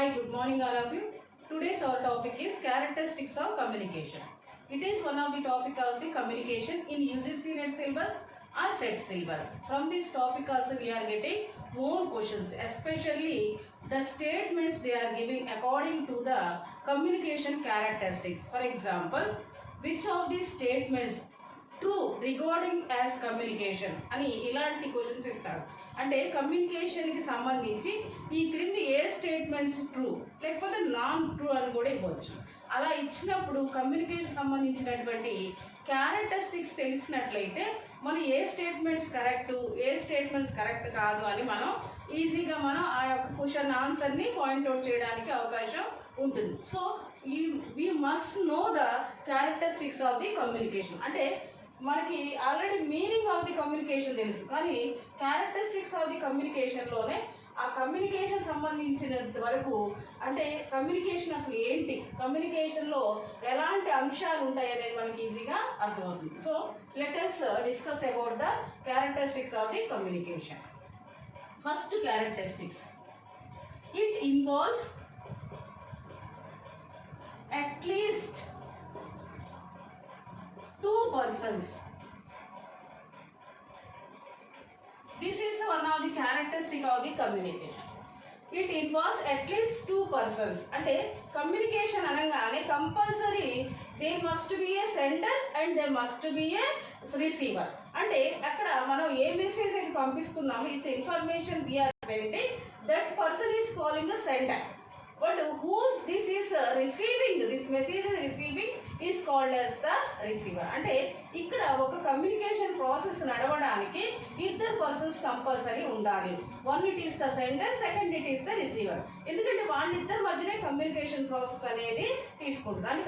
Hi, good morning all of you. Today's our topic is characteristics of communication. It is one of the topic of the communication in UGC NET syllabus or SET syllabus. From this topic also we are getting more questions, especially the statements they are giving according to the communication characteristics. For example, which of these statements true regarding as communication అని ఇలాంటి questions ఇస్తాడు. అంటే కమ్యూనికేషన్కి సంబంధించి ఈ క్రింది ఏ statements true లేకపోతే non true అని కూడా ఇవ్వచ్చు. అలా ఇచ్చినప్పుడు కమ్యూనికేషన్ సంబంధించినటువంటి క్యారెక్టరిస్టిక్స్ తెలిసినట్లయితే మనం ఏ స్టేట్మెంట్స్ కరెక్ట్ ఏ స్టేట్మెంట్స్ కరెక్ట్ కాదు అని మనం ఈజీగా మనం ఆ యొక్క క్వశ్చన్ ఆన్సర్ని పాయింట్అవుట్ చేయడానికి అవకాశం ఉంటుంది. So we must know the characteristics of the communication. అంటే మనకి already meaning of the communication తెలుసు, కానీ క్యారెక్టరిస్టిక్స్ ఆఫ్ ది కమ్యూనికేషన్లోనే ఆ కమ్యూనికేషన్ సంబంధించినంత వరకు అంటే కమ్యూనికేషన్ అసలు ఏంటి, కమ్యూనికేషన్లో ఎలాంటి అంశాలు ఉంటాయి అనేది మనకి ఈజీగా అర్థమవుతుంది. So let us discuss about the characteristics of the communication. First characteristics, it involves at least two persons. This is one of the characteristic of the communication. It involves at least two persons. అంటే communication అనగానే compulsory they must be a sender and they must be a receiver. అంటే అక్కడ మనం ఏ message అయితే పంపిస్తున్నామో it's information we are sending, that person is calling the sender. But whose this is receiving, this message is receiving is called as the receiver. అంటే ఇక్కడ ఒక communication process నడవడానికి ఇద్దరు పర్సన్స్ కంపల్సరీ ఉండాలి. One it is the sender, second it is the receiver. ఎందుకంటే వాళ్ళిద్దరి మధ్యనే communication process అనేది తీసుకుంటుంది, అంటే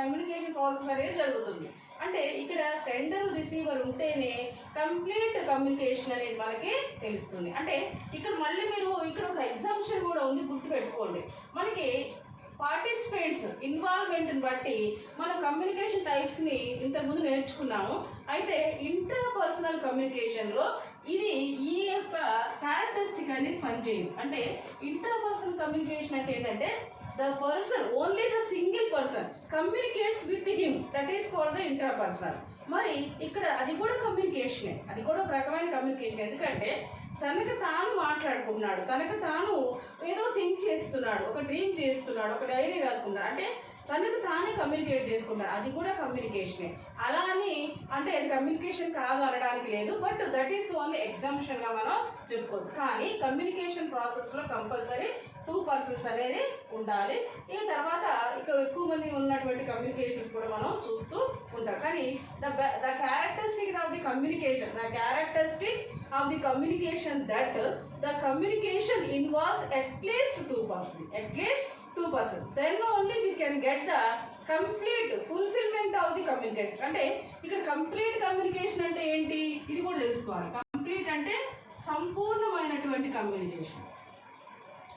కమ్యూనికేషన్ ప్రాసెస్ అనేది జరుగుతుంది. అంటే ఇక్కడ సెండర్ రిసీవర్ ఉంటేనే కంప్లీట్ కమ్యూనికేషన్ అనేది మనకి తెలుస్తుంది. అంటే ఇక్కడ మళ్ళీ మీరు ఇక్కడ ఒక ఎగ్జామ్షన్ కూడా ఉంది, గుర్తుపెట్టుకోండి. మనకి పార్టిసిపేట్స్ ఇన్వాల్వ్మెంట్ని బట్టి మనం కమ్యూనికేషన్ టైప్స్ని ఇంతకుముందు నేర్చుకున్నాము. అయితే ఇంటర్ పర్సనల్ కమ్యూనికేషన్లో ఇది ఈ యొక్క క్యారెక్టరిస్టిక్ అనేది పనిచేయదు. అంటే ఇంటర్ పర్సనల్ కమ్యూనికేషన్ అంటే ఏంటంటే the person, only the single person communicates with him, that is called the interpersonal. మరి ఇక్కడ అది కూడా కమ్యూనికేషనే, అది కూడా ఒక రకమైన కమ్యూనికేషన్. ఎందుకంటే తనకు తాను మాట్లాడుకుంటున్నాడు, తనకు తాను ఏదో థింక్ చేస్తున్నాడు, ఒక డ్రీమ్ చేస్తున్నాడు, ఒక డైరీ రాసుకున్నాడు, అంటే తనకు తానే కమ్యూనికేట్ చేసుకుంటాడు, అది కూడా కమ్యూనికేషనే. అలా అని అంటే అది కమ్యూనికేషన్ కాదు అనడానికి లేదు, బట్ దట్ ఈస్ ఓన్లీ ఎగ్జామ్షన్గా మనం చెప్పుకోవచ్చు. కానీ కమ్యూనికేషన్ ప్రాసెస్లో కంపల్సరీ టూ పర్సన్స్ అనేది ఉండాలి. ఈ తర్వాత ఇక ఎక్కువ మంది ఉన్నటువంటి కమ్యూనికేషన్స్ కూడా మనం చూస్తూ ఉంటాం. కానీ the characteristic of the communication, the characteristic of the communication that the communication involves at least two person, then only we can get the complete fulfilment of the communication. అంటే ఇక్కడ కంప్లీట్ కమ్యూనికేషన్ అంటే ఏంటి, ఇది కూడా తెలుసుకోవాలి. కంప్లీట్ అంటే సంపూర్ణమైనటువంటి communication.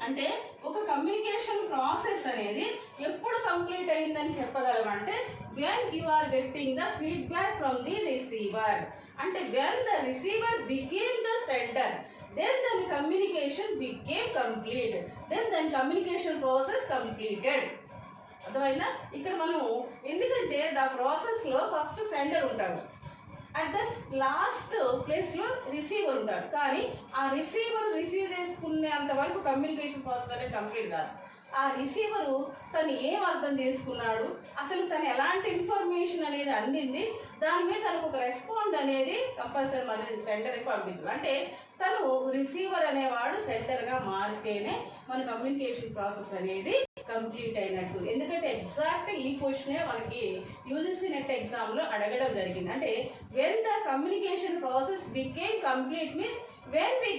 అంటే ఒక కమ్యూనికేషన్ ప్రాసెస్ అనేది ఎప్పుడు కంప్లీట్ అయిందని చెప్పగలమంటే when you are getting the feedback from the receiver. అంటే when the receiver became the sender, then the communication became complete, then the communication process completed. అర్థమైందా? ఇక్కడ మనం ఎందుకంటే ద ప్రాసెస్లో ఫస్ట్ సెండర్ ఉంటాడు, అట్ ద లాస్ట్ ప్లేస్లో receiver ఉంటాడు. కానీ ఆ రిసీవర్ రిసీవ్ చేసుకునేంత వరకు కమ్యూనికేషన్ ప్రాసెస్ అనేది కంప్లీట్ కాదు. ఆ రిసీవరు తను ఏం అర్థం చేసుకున్నాడు, అసలు తను ఎలాంటి ఇన్ఫర్మేషన్ అనేది అందింది, దాని మీద తనకు ఒక రెస్పాండ్ అనేది కంపల్సరీ మరి సెండర్కి పంపించాలి. అంటే తను రిసీవర్ అనేవాడు సెండర్గా మారితేనే మన కమ్యూనికేషన్ ప్రాసెస్ అనేది కంప్లీట్ అయినట్టు. ఎందుకంటే ఎగ్జాక్ట్ ఈ క్వశ్చనే మనకి యూజీసీ నెట్ ఎగ్జామ్లో అడగడం జరిగింది. అంటే when the communication process became complete means when we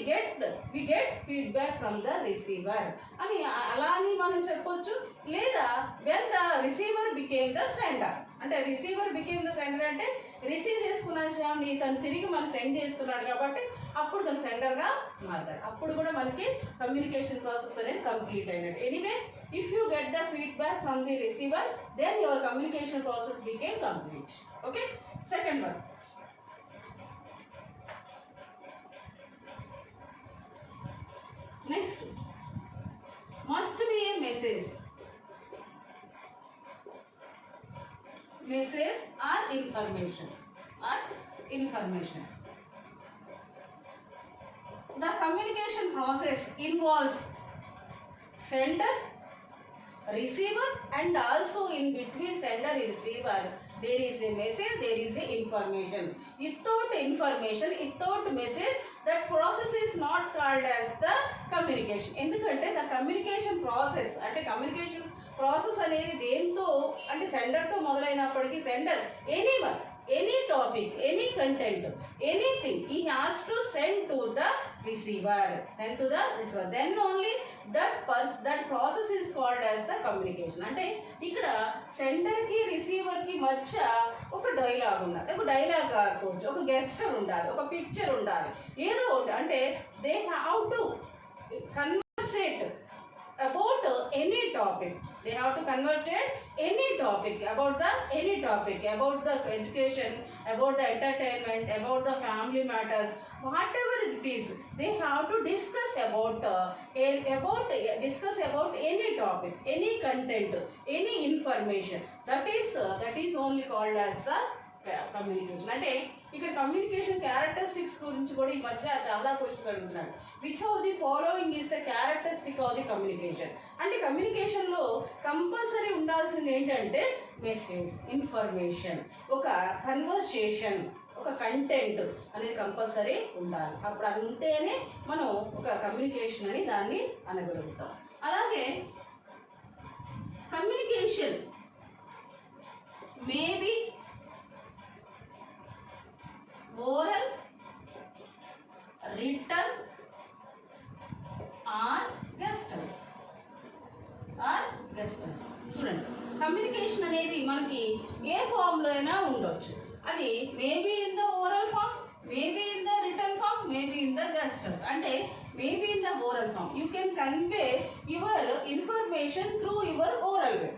get feedback from the receiver అని అలా అని మనం చెప్పొచ్చు. లేదా when the receiver became the sender, అంటే రిసీవర్ బికేమ్ ద సెండర్ అంటే రిసీవ్ చేసుకున్న విషయాన్ని తను తిరిగి మనం సెండ్ చేస్తున్నాడు కాబట్టి అప్పుడు తను సెండర్గా మారుతాడు. అప్పుడు కూడా మనకి కమ్యూనికేషన్ ప్రాసెస్ అనేది కంప్లీట్ అయినట్టు. Anyway if you get the feedback from the receiver then your communication process became complete. Okay, second one, next must be a message or information. The communication process involves sender, receiver, and also in between sender and receiver there is a message, there is a information. Without information, without message, that process is not called as the communication. ఎందుకంటే the communication process అంటే communication process అనేది దేంతో అంటే సెండర్తో మొదలైనప్పటికీ sender anyone, any topic, any content, anything, he has to send to the receiver. Then only that process is called as the communication. అంటే ఇక్కడ sender కి రిసీవర్ కి మధ్య ఒక డైలాగ్ ఉండాలి, ఒక డైలాగ్ కావచ్చు, ఒక గెస్టర్ ఉండాలి, ఒక పిక్చర్ ఉండాలి, ఏదో ఒకటి. అంటే they have to conversate about any topic. They have to conversate any topic, about the education, about the entertainment, about the family matters, whatever it is. They have to discuss about any topic, any content, any information. That is only called as the communication. అంటే ఇక్కడ communication characteristics గురించి కూడా ఈ మధ్య చాలా questions అడుగుతున్నాడు. Which of the following is the characteristic of the communication? అంటే కమ్యూనికేషన్లో కంపల్సరీ ఉండాల్సింది ఏంటంటే మెసేజ్, ఇన్ఫర్మేషన్, ఒక కన్వర్సేషన్, ఒక కంటెంట్ అనేది కంపల్సరీ ఉండాలి. అప్పుడు అది ఉంటేనే మనం ఒక కమ్యూనికేషన్ అని దాన్ని అనగలుగుతాం. అలాగే communication maybe oral, written or gestures. చూడండి, కమ్యూనికేషన్ అనేది మనకి ఏ ఫామ్లో అయినా ఉండొచ్చు. అది maybe in the oral form, maybe in the written form, maybe in the gestures. అంటే maybe in the oral form you can convey your information through your oral way,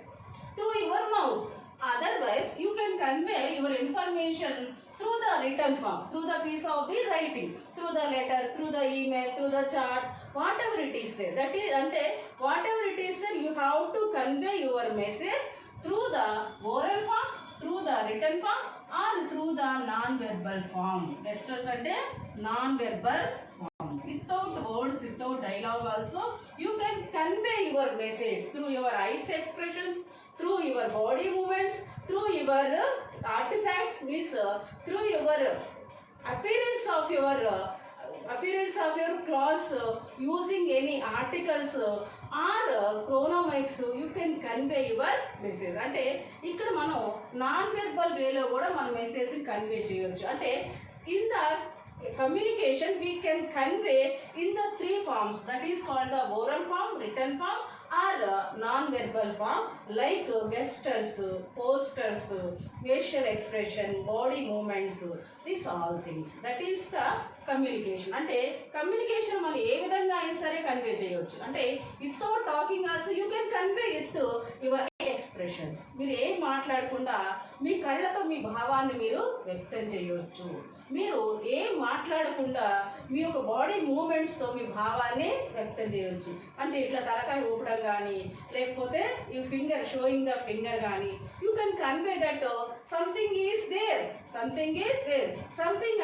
through your mouth. Otherwise, you can convey your information through the written form, through the piece of the writing, through the letter, through the email, through the chat, whatever it is there. That is, ante whatever it is there, you have to convey your message through the oral form, through the written form, or through the non-verbal form. Gestures ante non-verbal form. Without words, without dialogue also, you can convey your message through your eyes expressions, through your body movements, through your artifacts, means through your appearance of your clothes, using any articles or chronomics, you can convey your message. అంటే ఇక్కడ మనం non verbal వేలో కూడా మన message convey చేయొచ్చు. అంటే in the communication we can convey in the three forms, that is called the oral form, written form or non-verbal form, like gestures, posters, facial expression, body movements, these all things. That is the communication. అంటే communication మనం ఏ విధంగా అయినా సరే convey చేయొచ్చు. అంటే without talking also you can convey with your expressions. మీరు ఏం మాట్లాడకుండా మీ కళ్ళతో మీ భావాన్ని మీరు వ్యక్తం చేయొచ్చు. మీరు ఏం మాట్లాడకుండా మీ యొక్క బాడీ మూమెంట్స్తో మీ భావాన్ని వ్యక్తం చేయొచ్చు. అంటే ఇట్లా తలకాయ ఊపడం కానీ, లేకపోతే ఈ ఫింగర్ షోయింగ్ ద ఫింగర్ కానీ, you can convey that something is there, something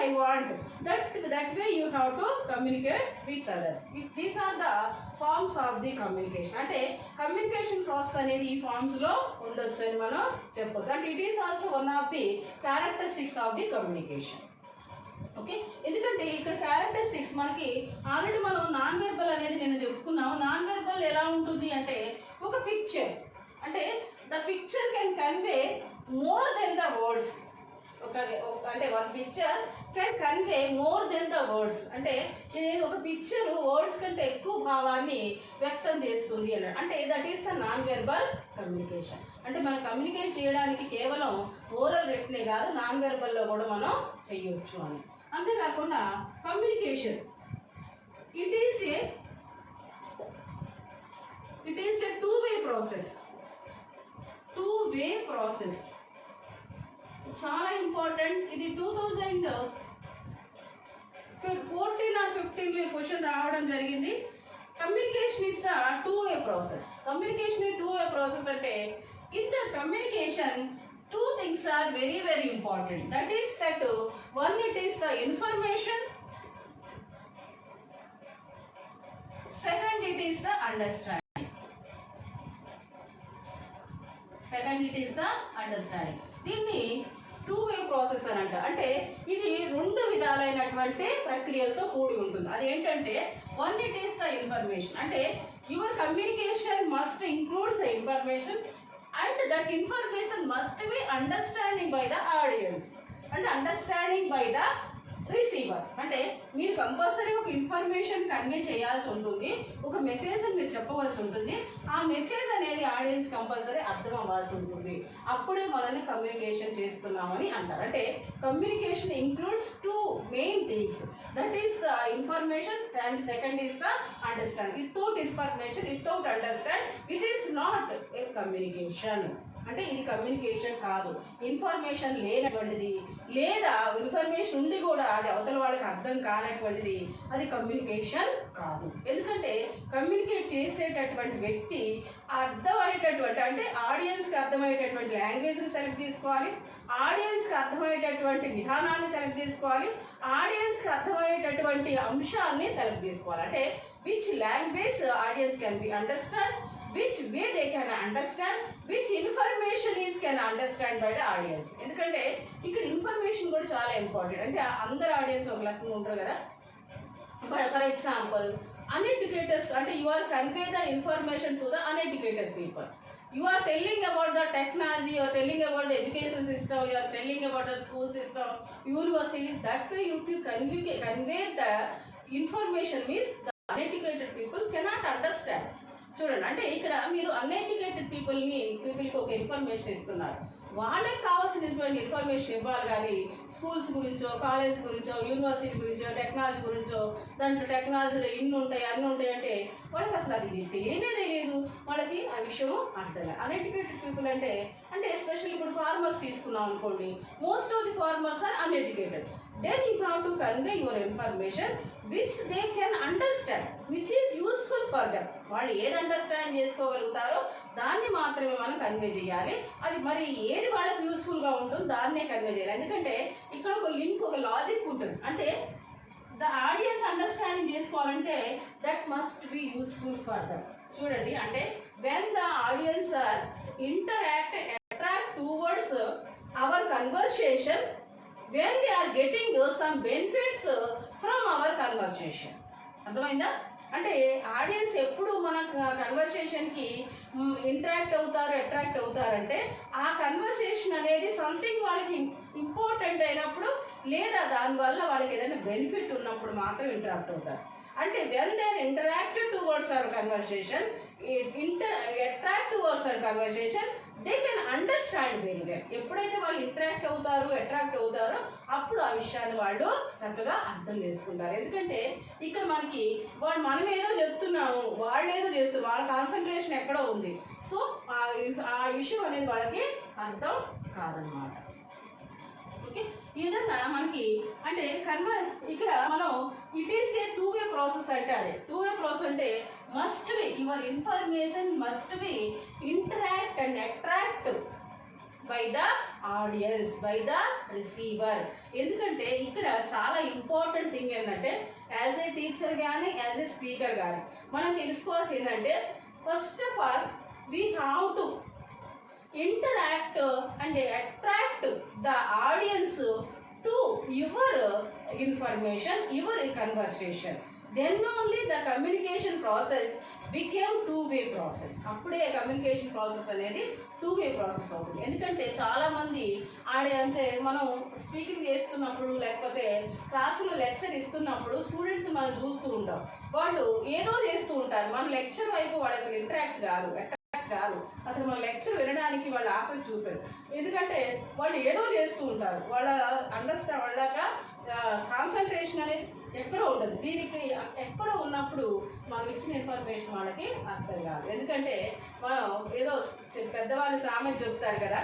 I want. that way you have to communicate with others. These are the forms of the communication. అంటే కమ్యూనికేషన్ ప్రాసెస్ అనేది ఈ forms లో ఉండొచ్చు అని మనం చెప్పొచ్చు. అంటే it is also one of the characteristics of the communication. Okay, ఎందుకంటే ఇక్కడ క్యారెక్టరిస్టిక్స్ మనకి ఆల్రెడీ మనం నాన్ వెర్బల్ అనేది నేను చెప్పుకున్నాము. నాన్ వెర్బల్ ఎలా ఉంటుంది అంటే ఒక పిక్చర్, అంటే the picture can convey more than the words. అంటే one picture can convey more than the words. అంటే నేను ఒక పిక్చర్ వర్డ్స్ కంటే ఎక్కువ భావాన్ని వ్యక్తం చేస్తుంది అని, అంటే that is the non verbal communication. అంటే మనం కమ్యూనికేట్ చేయడానికి కేవలం ఓరల్ రిటనే కాదు, నాన్ వెర్బల్లో కూడా మనం చేయొచ్చు అని. అంతేకాకుండా communication it is a two way process. చాలా ఇంపార్టెంట్. ఇది 2014 or 15 క్వశ్చన్ రావడం జరిగింది. Communication is the two-way process. Communication is two-way process అంటే in the communication two things are very very important. That is that one, it is the information. Second, it is the understanding. Second, it is the understanding. దీన్ని two way process అని అంట. అంటే ఇది రెండు విధాలైనటువంటి ప్రక్రియలతో కూడి ఉంటుంది. అది ఏంటంటే one, it is the information. అంటే your communication must includes the information and that information must be understanding by the audience and understanding by the receiver. అంటే మీరు కంపల్సరీ ఒక ఇన్ఫర్మేషన్ కన్వే చేయాల్సి ఉంటుంది, ఒక మెసేజ్ మీరు చెప్పవలసి ఉంటుంది. ఆ మెసేజ్ అనేది ఆడియన్స్ కంపల్సరీ అర్థం అవ్వాల్సి ఉంటుంది. అప్పుడే మనల్ని కమ్యూనికేషన్ చేస్తున్నామని అంటారు. అంటే communication includes two main things. That is the information and second is the understand. Without information, without understand, it is not a communication. అంటే ఇది కమ్యూనికేషన్ కాదు. ఇన్ఫర్మేషన్ లేనటువంటిది లేదా ఇన్ఫర్మేషన్ ఉండి కూడా అది అవతల వాళ్ళకి అర్థం కానటువంటిది అది కమ్యూనికేషన్ కాదు. ఎందుకంటే కమ్యూనికేట్ చేసేటటువంటి వ్యక్తి అర్థమయ్యేటటువంటి అంటే ఆడియన్స్కి అర్థమయ్యేటటువంటి లాంగ్వేజ్ని సెలెక్ట్ చేసుకోవాలి, ఆడియన్స్కి అర్థమయ్యేటటువంటి విధానాన్ని సెలెక్ట్ చేసుకోవాలి, ఆడియన్స్కి అర్థమయ్యేటటువంటి అంశాన్ని సెలెక్ట్ చేసుకోవాలి. అంటే which language audience can be understand, which way they can understand, which information is can understand by the audience. ఎందుకంటే ఇక్కడ ఇన్ఫర్మేషన్ కూడా చాలా ఇంపార్టెంట్. అంటే అందరు ఆడియన్స్ ఒక లెక్కన ఉంటారు కదా. ఫర్ ఎగ్జాంపుల్ అన్ఎడ్యుకేటర్స్ అంటే you are convey the information to the uneducated people. You are telling about the technology, you are telling about the education system, you are telling about the school system, university. That way you convey the information means the uneducated people cannot understand. చూడండి, అంటే ఇక్కడ మీరు uneducated పీపుల్కి ఒక information ఇస్తున్నారు. వాళ్ళకి కావాల్సినటువంటి information ఇవ్వాలి. కానీ స్కూల్స్ గురించో, కాలేజ్ గురించో, యూనివర్సిటీ గురించో, టెక్నాలజీ గురించో, దాంట్లో టెక్నాలజీలో ఇన్ని ఉంటాయి అన్నీ ఉంటాయి అంటే వాళ్ళకి అసలు అది తెలియదు. వాళ్ళకి ఆ విషయము అర్థం కాదు. అన్ఎడ్యుకేటెడ్ పీపుల్ అంటే ఎస్పెషల్లీ ఇప్పుడు ఫార్మర్స్ తీసుకున్నాం అనుకోండి. Most of the farmers are uneducated. Then you have to convey your information which they can understand, which is useful for them. వాళ్ళు ఏది అండర్స్టాండ్ చేసుకోగలుగుతారో దాన్ని మాత్రమే మనం కన్వే చేయాలి. అది మరి ఏది వాళ్ళకి యూస్ఫుల్గా ఉంటుందో దాన్నే కన్వే చేయాలి. ఎందుకంటే ఇక్కడ ఒక లింక్, ఒక లాజిక్ ఉంటుంది. అంటే ద ఆడియన్స్ అండర్స్టాండింగ్ చేసుకోవాలంటే that must be useful for them. చూడండి, అంటే when the audience are attract towards our conversation, when they are getting some benefits from our conversation. అర్థమైందా? అంటే ఆడియన్స్ ఎప్పుడు మన కన్వర్సేషన్కి అట్రాక్ట్ అవుతారంటే ఆ కన్వర్సేషన్ అనేది సంథింగ్ వాళ్ళకి ఇంపార్టెంట్ అయినప్పుడు లేదా దానివల్ల వాళ్ళకి ఏదైనా బెనిఫిట్ ఉన్నప్పుడు మాత్రం ఇంటరాక్ట్ అవుతారు. అంటే when they are interacted towards our conversation, attract towards our conversation, they can understand very well. ఎప్పుడైతే వాళ్ళు అట్రాక్ట్ అవుతారో అప్పుడు ఆ విషయాన్ని వాళ్ళు చక్కగా అర్థం చేసుకుంటారు. ఎందుకంటే ఇక్కడ మనం ఏదో చెప్తున్నాము, వాళ్ళు ఏదో చేస్తున్నారు, వాళ్ళ కాన్సన్ట్రేషన్ ఎక్కడో ఉంది. సో ఆ విషయం అనేది వాళ్ళకి అర్థం కాదనమాట. ఓకే, ఈ విధంగా మనకి అంటే ఇక్కడ మనం it is A two way process అంటే అదే టూ వే ప్రాసెస్ అంటే must be your information must B interact and attract by the audience, by the receiver. ఎందుకంటే ఇక్కడ చాలా ఇంపార్టెంట్ థింగ్ ఏంటంటే యాజ్ ఏ టీచర్ కానీ యాజ్ ఏ స్పీకర్ కానీ మనం తెలుసుకోవాల్సింది ఏంటంటే first of all we have to interact and attract the audience to your information, your conversation. Then only the communication process became two-way process. అప్పుడే communication process అనేది టూ-వే process అవుతుంది. ఎందుకంటే చాలామంది అంటే మనం స్పీకింగ్ చేస్తున్నప్పుడు లేకపోతే క్లాసులో లెక్చర్ ఇస్తున్నప్పుడు స్టూడెంట్స్ మనం చూస్తూ ఉంటాం. వాళ్ళు ఏదో చేస్తూ ఉంటారు, మన లెక్చర్ వైపు వాళ్ళు అసలు ఇంటరాక్ట్ కాదు, అసలు మన లెక్చర్ వినడానికి వాళ్ళు ఆసక్తి చూపారు. ఎందుకంటే వాళ్ళు ఏదో చేస్తూ ఉంటారు, వాళ్ళ వాళ్ళక కాన్సన్ట్రేషన్ అనేది ఎక్కడో ఉంటుంది. దీనికి ఎక్కడో ఉన్నప్పుడు మనం ఇచ్చిన ఇన్ఫర్మేషన్ వాళ్ళకి అర్థం కాదు. ఎందుకంటే మనం ఏదో పెద్దవాళ్ళు సామెత చెప్తారు కదా,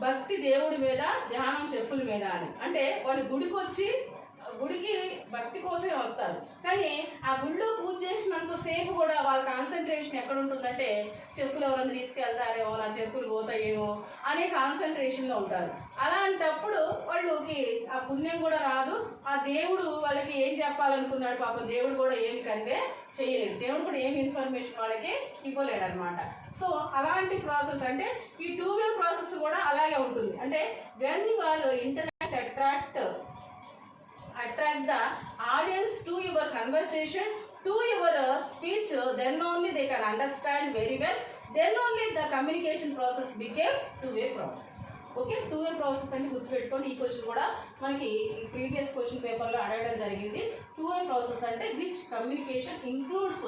భక్తి దేవుడి మీద, ధ్యానం చెప్పుల మీద అని. అంటే వాడు గుడికి వచ్చి గుడికి భక్తి కోసమే వస్తారు, కానీ ఆ గుడిలో పూజ చేసినంత సేపు కూడా వాళ్ళ కాన్సన్ట్రేషన్ ఎక్కడ ఉంటుందంటే చెప్పులు ఎవరైనా తీసుకెళ్తారేమో, నా చెప్పులు పోతాయేమో అనే కాన్సన్ట్రేషన్లో ఉంటారు. అలాంటప్పుడు వాళ్ళకి ఆ పుణ్యం కూడా రాదు. ఆ దేవుడు వాళ్ళకి ఏం చెప్పాలనుకున్నాడు పాపం దేవుడు కూడా ఏమి కన్వే చేయలేడు, దేవుడు కూడా ఏమి ఇన్ఫర్మేషన్ వాళ్ళకి ఇవ్వలేడు అనమాట. సో అలాంటి ప్రాసెస్ అంటే ఈ 2-way ప్రాసెస్ కూడా అలాగే ఉంటుంది. అంటే when you are interact attract the audience to your conversation, to your speech, then only they can understand very well, then only the communication process became 2-way process. Okay, 2-way process అని గుర్తుపెట్టుకోండి. ఈ question కూడా మనకి previous question పేపర్లో అడగడం జరిగింది. 2-way process అంటే which communication includes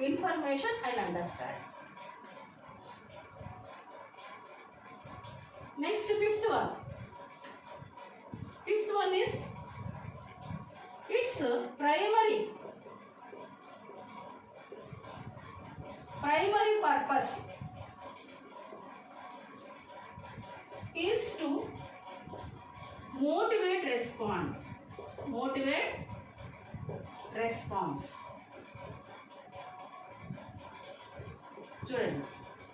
information and understanding. Next fifth one is its primary purpose is to motivate response. చూడండి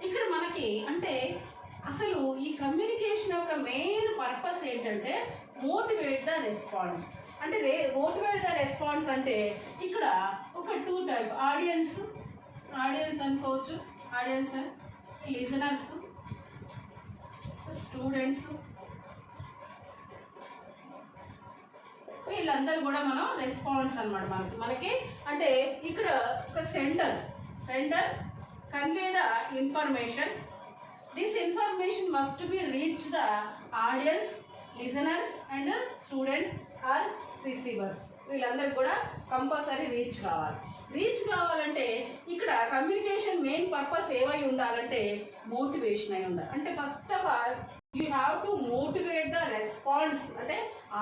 ఇక్కడ మనకి అంటే అసలు ఈ కమ్యూనికేషన్ యొక్క మెయిన్ పర్పస్ ఏంటంటే మోటివేట్ ద రెస్పాన్స్. అంటే మోటివేట్ ద రెస్పాన్స్ అంటే ఇక్కడ ఒక 2 టైప్ ఆడియన్స్ అనుకోవచ్చు, ఆడియన్స్, లిజనర్స్, స్టూడెంట్స్, వీళ్ళందరూ కూడా మనం రెస్పాన్స్ అనమాట. మనకి అంటే ఇక్కడ ఒక sender convey the information. This information must be reach the audience, listeners and students are receivers. వీళ్ళందరూ కూడా కంపల్సరీ రీచ్ కావాలంటే ఇక్కడ కమ్యూనికేషన్ మెయిన్ పర్పస్ ఏమై ఉండాలంటే మోటివేషన్ అయి ఉండాలి. అంటే first of all you have to motivate the response, అంటే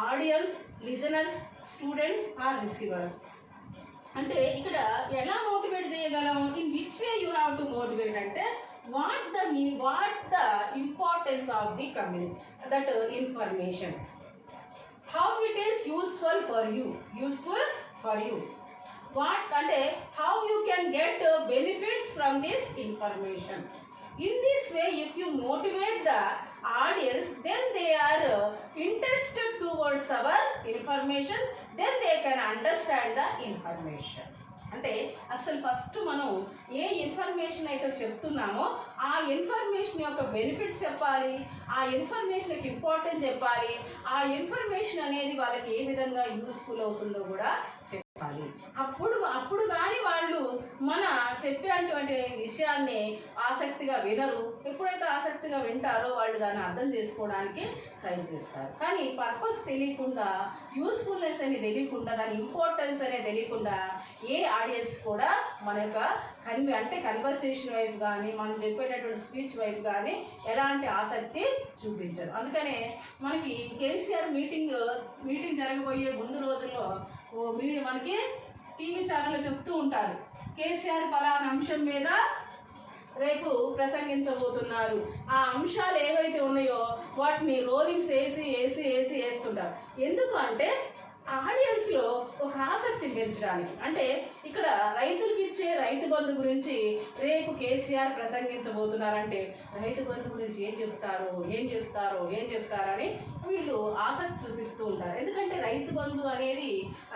audience, listeners, students are receivers. అంటే ఇక్కడ ఎలా మోటివేట్ చేయగలం, in which way you have to motivate అంటే what the importance of the that information, how it is useful for you, what ante how you can get benefits from this information. In this way, if you motivate the audience, then they are interested towards our information, then they can understand the information. అంటే అసలు first మనం ఏ information అయితే చెప్తున్నామో ఆ information యొక్క benefit చెప్పాలి, ఆ information యొక్క importance చెప్పాలి, ఆ ఇన్ఫర్మేషన్ అనేది వాళ్ళకి ఏ విధంగా యూస్ఫుల్ అవుతుందో కూడా చెప్పాలి. అప్పుడు కానీ వాళ్ళు మన చెప్పేటువంటి విషయాన్ని ఆసక్తిగా వినరు. ఎప్పుడైతే ఆసక్తిగా వింటారో వాళ్ళు దాన్ని అర్థం చేసుకోవడానికి ట్రై చేస్తారు. కానీ పర్పస్ తెలియకుండా, యూస్ఫుల్నెస్ అనేది తెలియకుండా, దాని ఇంపార్టెన్స్ అనేది తెలియకుండా ఏ ఆడియన్స్ కూడా మన యొక్క కన్వర్సేషన్ వైపు కానీ, మనం చెప్పేటటువంటి స్పీచ్ వైపు కానీ ఎలాంటి ఆసక్తి చూపించరు. అందుకనే మనకి కేసీఆర్ మీటింగ్ జరగబోయే ముందు రోజుల్లో మనకి టీవీ ఛానల్లో చెప్తూ ఉంటారు, కేసీఆర్ పలానా అంశం మీద రేపు ప్రసంగించబోతున్నారు. ఆ అంశాలు ఏవైతే ఉన్నాయో వాటిని రోలింగ్స్ వేస్తుంటారు. ఎందుకు అంటే ఆడియన్స్లో ఒక ఆసక్తిని పెంచడానికి. అంటే ఇక్కడ రైతులకి ఇచ్చే రైతు బంధు గురించి రేపు కేసీఆర్ ప్రసంగించబోతున్నారంటే రైతు బంధు గురించి ఏం చెప్తారని వీళ్ళు ఆసక్తి చూపిస్తూ ఉంటారు. ఎందుకంటే రైతు బంధు అనేది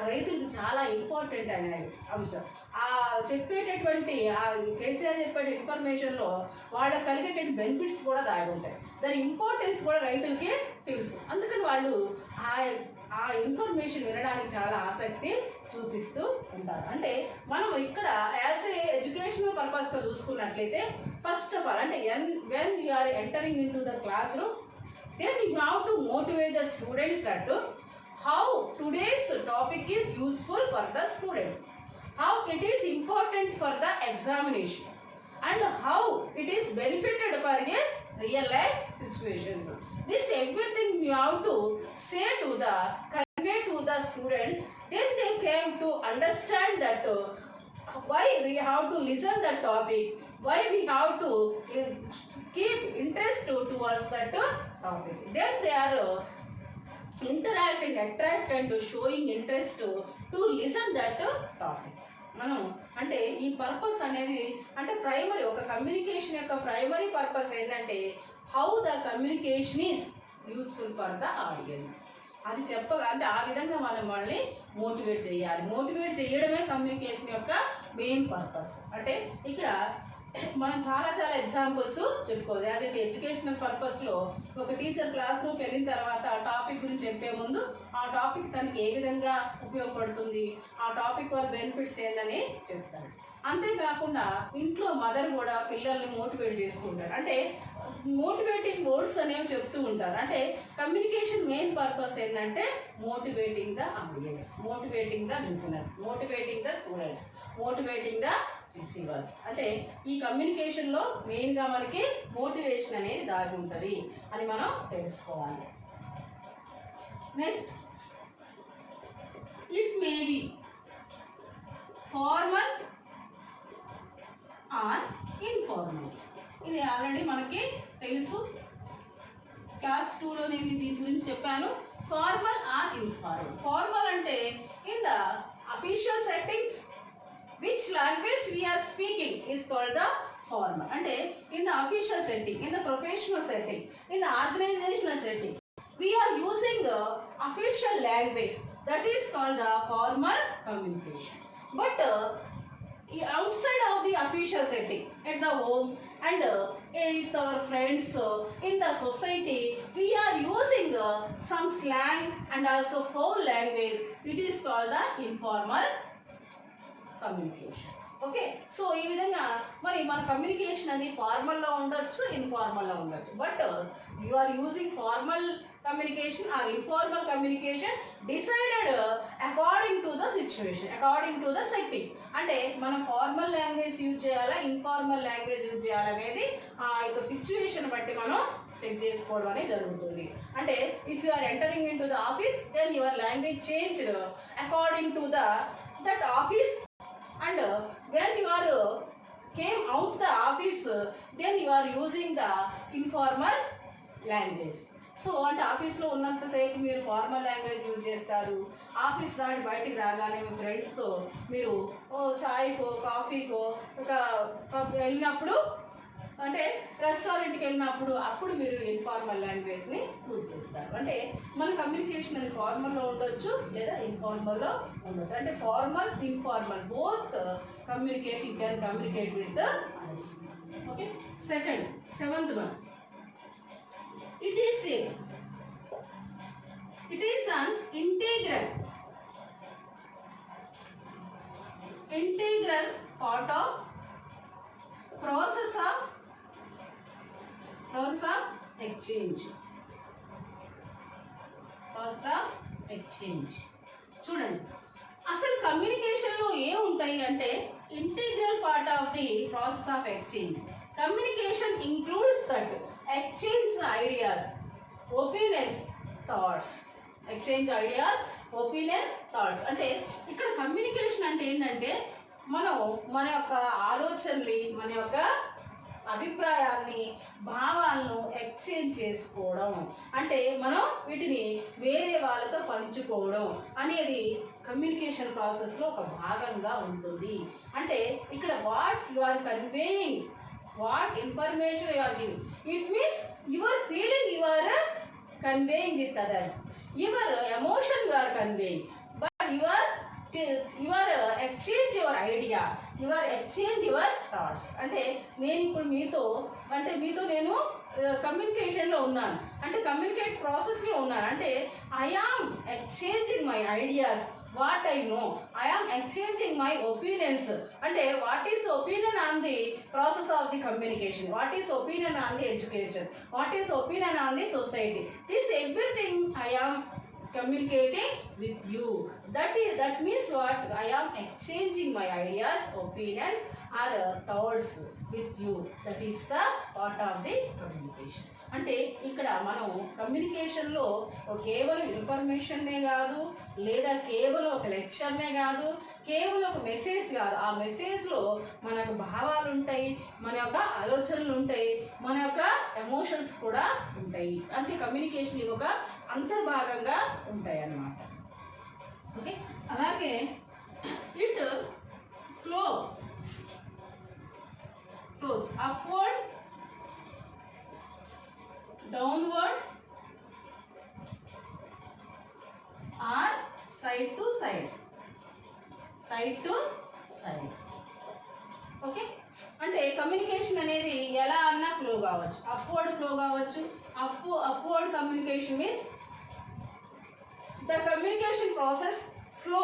రైతులకు చాలా ఇంపార్టెంట్ అనే అంశం. ఆ చెప్పేటటువంటి ఆ కేసీఆర్ చెప్పే ఇన్ఫర్మేషన్లో వాళ్ళకి కలిగేటువంటి బెనిఫిట్స్ కూడా దాగి ఉంటాయి. దాని ఇంపార్టెన్స్ కూడా రైతులకి తెలుసు. అందుకని వాళ్ళు ఆ ఇన్ఫర్మేషన్ వినడానికి చాలా ఆసక్తి చూపిస్తూ ఉంటారు. అంటే మనం ఇక్కడ యాజ్ ఏ ఎడ్యుకేషనల్ పర్పస్గా చూసుకున్నట్లయితే ఫస్ట్ ఆఫ్ ఆల్ అంటే when you are entering in to the classroom, then you have to motivate the students that how today's topic is useful for the students, how it is important for the examination, and how it is benefited for his real life situations. This everything you have to say convey to the students, then they came to understand that why we have to listen the topic, why we have to keep interest towards that topic. Then they are interacting, attract and showing interest to listen that topic. మనం అంటే ఈ purpose అనేది అంటే primary ఒక communication యొక్క primary purpose ఏంటంటే how the communication is useful for the audience. అది చెప్పగా అంటే ఆ విధంగా మనం వాళ్ళని మోటివేట్ చేయాలి. మోటివేట్ చేయడమే కమ్యూనికేషన్ యొక్క మెయిన్ పర్పస్. అంటే ఇక్కడ మనం చాలా ఎగ్జాంపుల్స్ చెప్పుకోవాలి. యాజ్ అంటే ఎడ్యుకేషనల్ పర్పస్లో ఒక టీచర్ క్లాస్ రూమ్కి వెళ్ళిన తర్వాత ఆ టాపిక్ గురించి చెప్పే ముందు ఆ టాపిక్ తనకి ఏ విధంగా ఉపయోగపడుతుంది, ఆ టాపిక్ వల్ల బెనిఫిట్స్ ఏందని చెప్తాడు. అంతేకాకుండా ఇంట్లో మదర్ కూడా పిల్లల్ని మోటివేట్ చేస్తుంటారు. అంటే మోటివేటింగ్ వర్డ్స్ అనేవి చెప్తూ ఉంటారు. అంటే కమ్యూనికేషన్ మెయిన్ పర్పస్ ఏంటంటే motivating the audience, motivating the listeners, motivating the students, motivating the receivers. అంటే ఈ కమ్యూనికేషన్లో మెయిన్గా మనకి మోటివేషన్ అనేది దాగి ఉంటుంది అని మనం తెలుసుకోవాలి. Next, it may be formal or informal. ఇది ఆల్రెడీ మనకి తెలుసు, క్లాస్ 2లో నేను దీని గురించి చెప్పాను. Formal or informal. ఫార్మల్ అంటే in the official settings which language we are speaking is called the formal. అంటే in the official setting, in the professional setting, in the organizational setting, we are using official language, that is called the formal communication. But outside of the official setting, at the home and with our friends, in the society, we are using some slang and also foul language. It is called the informal communication. Okay, so ఈ విధంగా మరి మన communication అది ఫార్మల్లో ఉండొచ్చు, ఇన్ఫార్మల్లో ఉండొచ్చు. But you are using formal communication or informal communication decided according to the situation, according to the setting. అంటే మనం ఫార్మల్ లాంగ్వేజ్ యూజ్ చేయాలా, ఇన్ఫార్మల్ లాంగ్వేజ్ యూజ్ చేయాలనేది ఆ యొక్క సిచ్యువేషన్ బట్టి మనం సెట్ చేసుకోవడం అనేది జరుగుతుంది. అంటే if you are entering in to the office, then your language changed according to that office. And when you are came out the office, then you are using the informal language. So అంటే ఆఫీస్లో ఉన్నంతసేపు మీరు formal language use చేస్తారు. Office దాటి బయటికి రాగానే మీ ఫ్రెండ్స్తో మీరు చాయ్కో కాఫీకో ఒక వెళ్ళినప్పుడు అంటే రెస్టారెంట్కి వెళ్ళినప్పుడు అప్పుడు మీరు ఇన్ఫార్మల్ లాంగ్వేజ్ని యూజ్ చేస్తారు. అంటే మన కమ్యూనికేషన్ అది ఫార్మల్లో ఉండొచ్చు లేదా ఇన్ఫార్మల్లో ఉండొచ్చు. అంటే formal informal both communicate, you can communicate with others. Okay, seventh one, it is an integral part of process of exchange. చూడండి, అసలు కమ్యూనికేషన్లో ఏముంటాయి అంటే integral part of the process of exchange. Communication includes that exchange ideas, opinions, thoughts. Exchange ideas, opinions, thoughts. అంటే ఇక్కడ communication అంటే ఏంటంటే మనం మన యొక్క ఆలోచనల్ని, మన యొక్క అభిప్రాయాల్ని, భావాలను ఎక్స్చేంజ్ చేసుకోవడం, అంటే మనం వీటిని వేరే వాళ్ళతో పంచుకోవడం అనేది కమ్యూనికేషన్ ప్రాసెస్లో ఒక భాగంగా ఉంటుంది. అంటే ఇక్కడ what you are conveying, what information you are giving, it means your feeling you are conveying with others, your emotion you are conveying, but exchange your idea, exchange your thoughts. అంటే నేను ఇప్పుడు మీతో నేను కమ్యూనికేషన్లో ఉన్నాను, అంటే కమ్యూనికేట్ ప్రాసెస్లో ఉన్నాను. అంటే I am exchanging my ideas, what I know, I am exchanging my opinions. అంటే what is opinion on the process of the communication, what is opinion on the education, what is opinion on the society. This everything I am communicating with you. That means what? I am exchanging my ideas, opinions or thoughts with you. That is the part of the communication. అంటే ఇక్కడ మనం కమ్యూనికేషన్లో కేవలం ఇన్ఫర్మేషన్నే కాదు, లేదా కేవలం ఒక లెక్చర్నే కాదు, కేవలం ఒక మెసేజ్ కాదు. ఆ మెసేజ్లో మన యొక్క భావాలు ఉంటాయి, మన యొక్క ఆలోచనలు ఉంటాయి, మన యొక్క ఎమోషన్స్ కూడా ఉంటాయి. అంటే కమ్యూనికేషన్ ఒక అంతర్భాగంగా ఉంటాయి అన్నమాట. ఓకే, అలాగే it flows upward, downward or side to side. Okay, అంటే కమ్యూనికేషన్ అనేది ఎలా అన్నా ఫ్లో కావచ్చు. అప్వర్డ్ ఫ్లో కావచ్చు. Upward communication means the communication process flow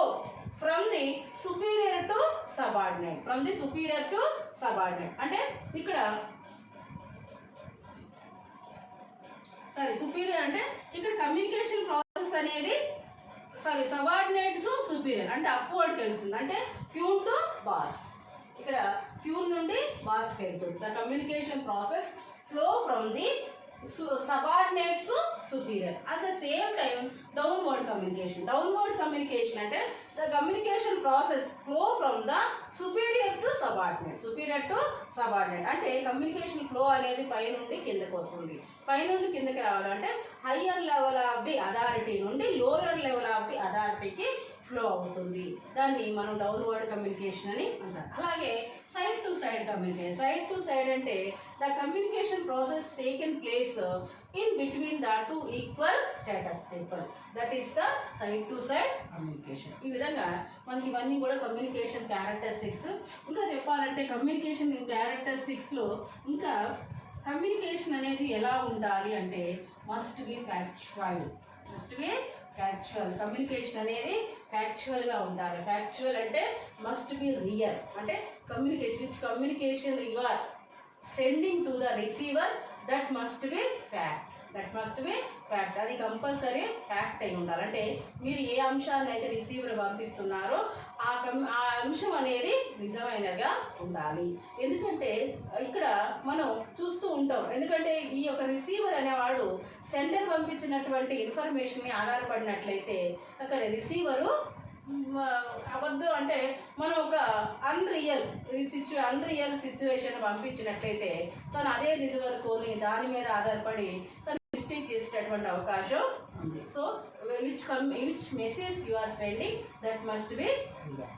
from the superior to subordinate. అంటే ఇక్కడ superior అంటే ఇక్కడ కమ్యూనికేషన్ ప్రాసెస్ అనేది సబార్డినేట్ టు సుపీరియర్ అంటే అప్వర్డ్కి వెళ్తుంది. అంటే ప్యూన్ టు బాస్, ఇక్కడ ప్యూన్ నుండి బాస్కి వెళ్తుంది. The communication process flow from the subordinates to superior. At the same time, downward communication అంటే the communication process flow from the superior to subordinate. అంటే communication flow అనేది పై నుండి కిందకి వస్తుంది. పై నుండి కిందకి రావాలంటే higher level of the authority నుండి లోయర్ లెవెల్ ఆఫ్ ది అథారిటీకి ఫ్లో అవుతుంది. దాన్ని మనం డౌన్వర్డ్ కమ్యూనికేషన్ అని అంటారు. అలాగే సైడ్ టు సైడ్ అంటే the communication process taken place in between the two equal status people. That is the side to side communication. ఈ విధంగా మనకి ఇవన్నీ కూడా కమ్యూనికేషన్ క్యారెక్టరిస్టిక్స్. ఇంకా చెప్పాలంటే కమ్యూనికేషన్ క్యారెక్టరిస్టిక్స్లో ఇంకా కమ్యూనికేషన్ అనేది ఎలా ఉండాలి అంటే మస్ట్ బి ఫ్యాక్చువల్. కమ్యూనికేషన్ అనేది ఫ్యాక్చువల్గా ఉండాలి. ఫ్యాక్చువల్ అంటే మస్ట్ బి రియల్. అంటే communication you are sending to the receiver that must be fact. అది కంపల్సరీ ఫ్యాక్ట్ అయి ఉండాలి. అంటే మీరు ఏ అంశాన్ని అయితే రిసీవర్ పంపిస్తున్నారో ఆ అంశం అనేది నిజమైనగా ఉండాలి. ఎందుకంటే ఇక్కడ మనం చూస్తూ ఉంటాం, ఎందుకంటే ఈ యొక్క రిసీవర్ అనేవాడు సెండర్ పంపించినటువంటి ఇన్ఫర్మేషన్ని ఆధారపడినట్లయితే అక్కడ రిసీవరు అబద్ధం అంటే మనం ఒక అన్రియల్ సిచ్యువేషన్ పంపించినట్లయితే తను అదే నిజం అనుకోని దాని మీద ఆధారపడి తను మిస్టేక్ చేసేటటువంటి అవకాశం ఉంది. So which message you are sending that must be real.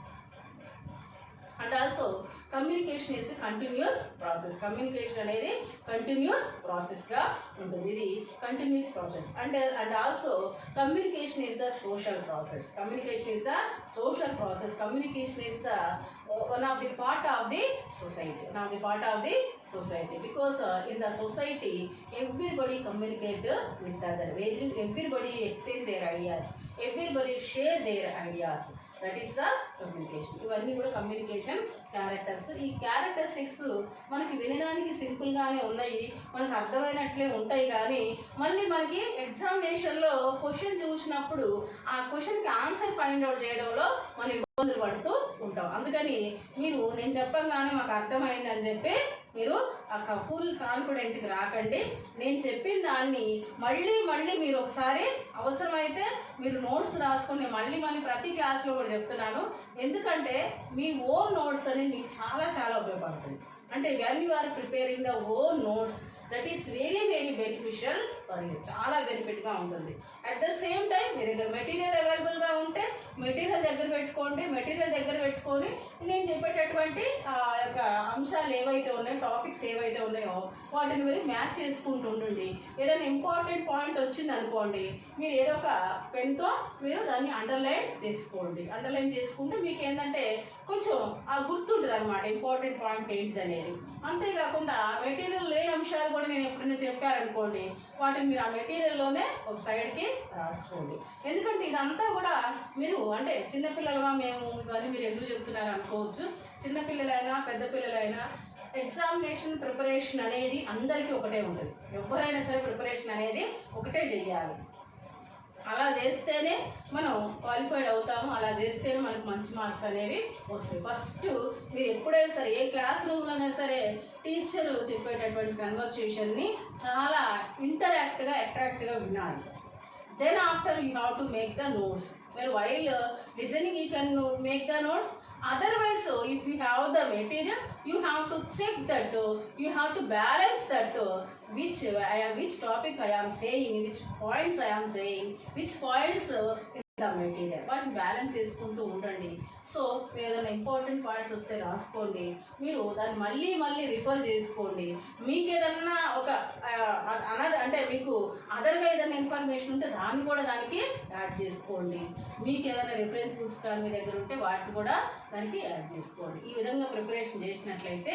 And also communication is continuous process. Communication అనేది కంటిన్యూస్ ప్రాసెస్గా ఉంటుంది. ఇది continuous process. And also communication is the social process. Communication is the one of the part of the society. Because in the society everybody communicate with other. Everybody exchange their ideas. Everybody share their ideas. That is the communication. ఇవన్నీ కూడా communication characters. ఈ characteristics మనకి వినడానికి సింపుల్గానే ఉన్నాయి, మనకు అర్థమైనట్లే ఉంటాయి. కానీ మళ్ళీ మనకి ఎగ్జామినేషన్లో క్వశ్చన్ చూసినప్పుడు ఆ క్వశ్చన్కి ఆన్సర్ ఫైండ్ అవుట్ చేయడంలో మనం ఇబ్బందులు పడుతూ ఉంటాం. అందుకని మీరు నేను చెప్పంగానే మాకు అర్థమైందని చెప్పి మీరు ఫుల్ కాన్ఫిడెంట్కి రాకండి. నేను చెప్పిన దాన్ని మళ్ళీ మీరు ఒకసారి అవసరమైతే మీరు నోట్స్ రాసుకొని మళ్ళీ ప్రతి క్లాస్లో కూడా చెప్తున్నాను. ఎందుకంటే మీ ఓన్ నోట్స్ అనేది మీకు చాలా చాలా ఉపయోగపడుతుంది. అంటే when you are preparing the own notes that is very beneficial for you. చాలా బెనిఫిట్గా ఉంటుంది. అట్ ద సేమ్ టైం మీ దగ్గర మెటీరియల్ అవైలబుల్గా ఉంటే మెటీరియల్ దగ్గర పెట్టుకొని నేను చెప్పేటటువంటి యొక్క అంశాలు ఏవైతే ఉన్నాయో, టాపిక్స్ ఏవైతే ఉన్నాయో వాటిని మీరు మ్యాచ్ చేసుకుంటూ ఉండండి. ఏదైనా ఇంపార్టెంట్ పాయింట్ వచ్చింది అనుకోండి, మీరు ఏదో ఒక పెన్తో మీరు దాన్ని అండర్లైన్ చేసుకుంటే మీకు ఏంటంటే కొంచెం గుర్తుంటుంది అనమాట ఇంపార్టెంట్ పాయింట్ ఏంటిది అనేది. అంతేకాకుండా మెటీరియల్ లేని అంశాలు కూడా నేను ఎప్పుడైనా చెప్పారనుకోండి, వాటిని మీరు ఆ మెటీరియల్లోనే ఒక సైడ్కి రాసుకోండి. ఎందుకంటే ఇదంతా కూడా మీరు అంటే చిన్నపిల్లలుగా మేము ఇవన్నీ మీరు ఎందుకు చెప్తున్నారు అనుకోవచ్చు. చిన్నపిల్లలైనా పెద్ద పిల్లలైనా ఎగ్జామినేషన్ ప్రిపరేషన్ అనేది అందరికీ ఒకటే ఉంటుంది. ఎవరైనా సరే ప్రిపరేషన్ అనేది ఒకటే చెయ్యాలి. అలా చేస్తేనే మనం క్వాలిఫైడ్ అవుతాము. అలా చేస్తేనే మనకు మంచి మార్క్స్ అనేవి వస్తాయి. ఫస్ట్ మీరు ఎప్పుడైనా సరే ఏ క్లాస్ రూమ్లోనే సరే టీచర్ చెప్పేటటువంటి కన్వర్సేషన్ని చాలా ఇంటరాక్ట్గా అట్రాక్ట్గా వినాలి. Then after you have to make the notes. Where while listening you can make the notes. Otherwise, if you have the material, you have to check that. You have to balance that. Which topic I am saying, which points I am saying, which points the material వాటిని balance చేసుకుంటూ ఉండండి. So ఏదైనా important points వస్తే రాసుకోండి, మీరు దాన్ని మళ్ళీ మళ్ళీ రిఫర్ చేసుకోండి. మీకు ఏదన్నా ఒక అంటే మీకు అదర్గా ఏదైనా ఇన్ఫర్మేషన్ ఉంటే దాన్ని కూడా దానికి యాడ్ చేసుకోండి. మీకు ఏదైనా రిఫరెన్స్ బుక్స్ కానీ మీ దగ్గర ఉంటే వాటిని కూడా దానికి యాడ్ చేసుకోండి. ఈ విధంగా ప్రిపరేషన్ చేసినట్లయితే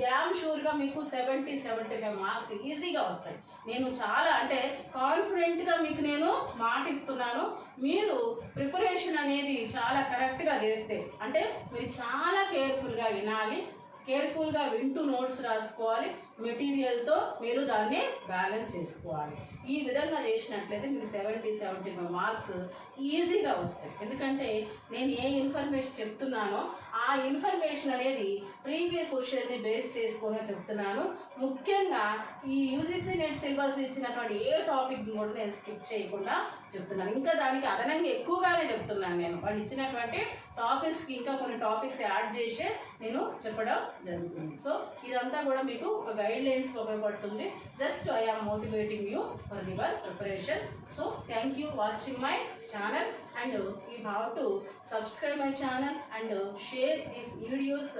డ్యామ్ షూర్గా మీకు 70-75 మార్క్స్ ఈజీగా వస్తాయి. నేను చాలా అంటే కాన్ఫిడెంట్గా మీకు నేను మాటిస్తున్నాను. మీరు ప్రిపరేషన్ అనేది చాలా కరెక్ట్గా చేస్తే, అంటే మీరు చాలా కేర్ఫుల్గా వినాలి, కేర్ఫుల్గా వింటూ నోట్స్ రాసుకోవాలి, మెటీరియల్తో మీరు దాన్ని బ్యాలెన్స్ చేసుకోవాలి. ఈ విధంగా చేసినట్లయితే మీకు 70-75 మార్క్స్ ఈజీగా వస్తాయి. ఎందుకంటే నేను ఏ ఇన్ఫర్మేషన్ చెప్తున్నానో ఆ ఇన్ఫర్మేషన్ అనేది ప్రీవియస్ క్వశ్చన్ని బేస్ చేసుకొని చెప్తున్నాను. ముఖ్యంగా ఈ యూజీసీ నెట్ సిలబస్ ఇచ్చినటువంటి ఏ టాపిక్ కూడా నేను స్కిప్ చేయకుండా చెప్తున్నాను. ఇంకా దానికి అదనంగా ఎక్కువగానే చెప్తున్నాను. నేను వాళ్ళు ఇచ్చినటువంటి టాపిక్స్కి ఇంకా కొన్ని టాపిక్స్ యాడ్ చేసే నేను చెప్పడం జరుగుతుంది. సో ఇదంతా కూడా మీకు ఒక గైడ్ లైన్స్కి ఉపయోగపడుతుంది. Just I am motivating you for your preparation. So thank you watching my channel, and you have to subscribe my channel and share these videos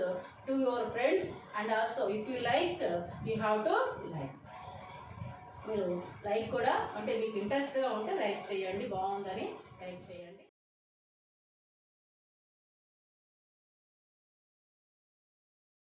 to your friends, and also if you like you have to like. మీరు like కూడా అంటే మీకు ఇంట్రెస్ట్గా ఉంటే like చేయండి, బాగుందని like చేయండి.